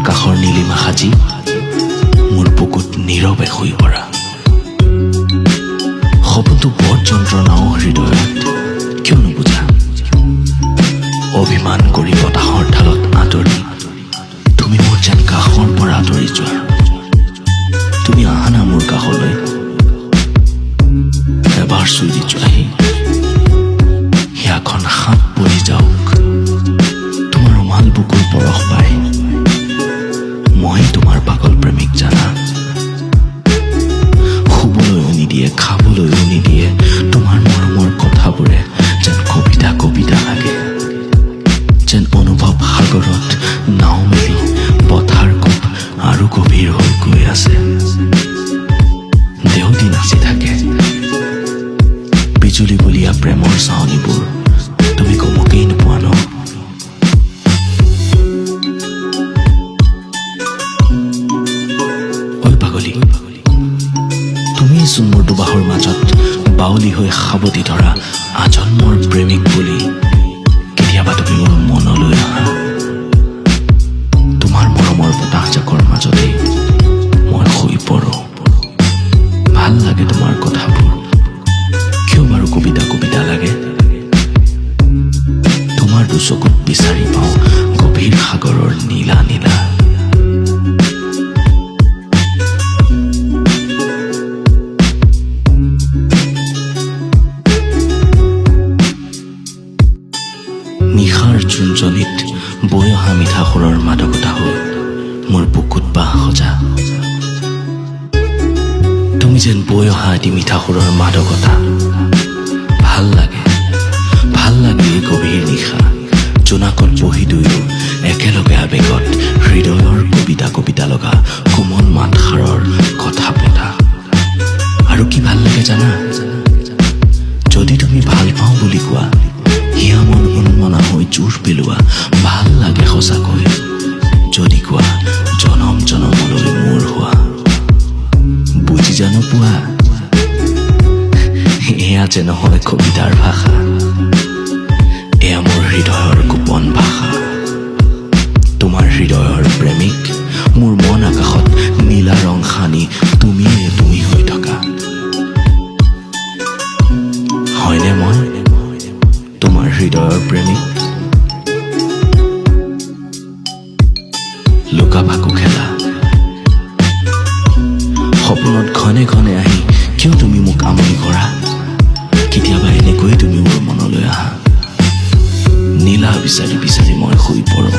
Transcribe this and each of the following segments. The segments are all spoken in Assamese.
আকাশৰ নীলিমা সাজি মোৰ বুকুত নীৰৱে শুই পৰা সপোনটো বৰ যন্ত্ৰণাও হৃদয়ত কিয় নুবুজা অভিমান কৰি বতাহৰ ঢালত আঁতৰি তুমি মোৰ যেন কাষৰ পৰা আঁতৰি যোৱা তুমি আহা না মোৰ কাষলৈ এবাৰ চুই দি যোৱাহি হিয়াখন হাত পৰি যাওক তোমাৰ ৰুমাল বুকুৰ পৰশ পাই মই তোমাৰ পাগল প্ৰেমিক জানা শুবলৈও নিদিয়ে খাবলৈও নিদিয়ে তোমাৰ মৰমৰ কথাবোৰে যেন কবিতা কবিতা লাগে যেন অনুভৱ সাগৰত নাও মেলি পথাৰ কোব আৰু গভীৰ হৈ গৈ আছে দেউতি নাচি থাকে বিজুলী বলীয়া প্ৰেমৰ চাৱনিবোৰ তুমি কমকেই নোপোৱা ন ঐ পাগলী তুমিচোন মোৰ দুবাহৰ মাজত বাউলি হৈ সাৱটি ধৰা আজন্মৰ প্ৰেমিক বুলি কেতিয়াবা তুমি মোৰ মনলৈ আহা তোমাৰ মৰমৰ বতাহজাকৰ মাজতেই মই শুই পৰো ভাল লাগে তোমাৰ কথাবোৰ কিয় বাৰু কবিতা কবিতা লাগে তোমাৰ দুচকুত বিচাৰি পাওঁ গভীৰ সাগৰৰ নীলা নীলা নিশাৰ জোনজনিত বৈ অহা মিঠা সুৰৰ মাদকতা হ'ল মোৰ বুকুত বাহ সজা তুমি যেন বৈ অহা এটি মিঠা সুৰৰ মাদকতা ভাল লাগে এই গভীৰ নিশা জোনাকত বহি দুয়ো একেলগে আবেগত হৃদয়ৰ কবিতা কবিতা লগা কোমল মাতষাৰৰ কথা পতা আৰু কি ভাল লাগে জানা যদি তুমি ভাল পাওঁ বুলি কোৱা হিয়া মন উন্মনা হৈ জোৰ পেলোৱা ভাল লাগে সঁচাকৈ যদি কোৱা জনম জনমলৈ মোৰ হোৱা বুজি জানো পোৱা এয়া যে নহয় কবিতাৰ ভাষা এয়া মোৰ হৃদয়ৰ গোপন ভাষা তোমাৰ হৃদয়ৰ প্ৰেমিক মোৰ মন আকাশত নীলা ৰং সানি তুমিয়ে তুমি হৈ থকা হয়নে মই তোমাৰ হৃদয়ৰ প্ৰেমিক লুকা ভাকু খেলা সপোনত ঘনে ঘনে আহি কিয় তুমি মোক আমনি কৰা কেতিয়াবা এনেকৈ তুমি মোৰ মনলৈ আহা নীলা বিচাৰি বিচাৰি মই শুই পৰো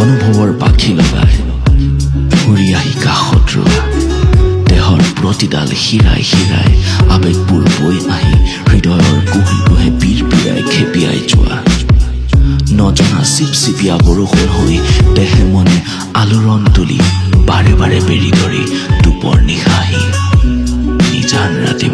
অনুভৱৰ পাখি লগাই উৰি আহি কাষত ৰোৱা দেহৰ প্ৰতিডাল হিৰাই হিৰাই আবেগবোৰ বৈ আহি হৃদয়ৰ কুহি কুহে পিৰ পিৰাই খেপিয়াই যোৱা নজনা চিপচিপিয়া বৰষুণ হৈ দেহে মনে আলোড়ন তুলি বাৰে বাৰে বেৰি ধৰি দুপৰ নিশা আহি নিজান ৰাতি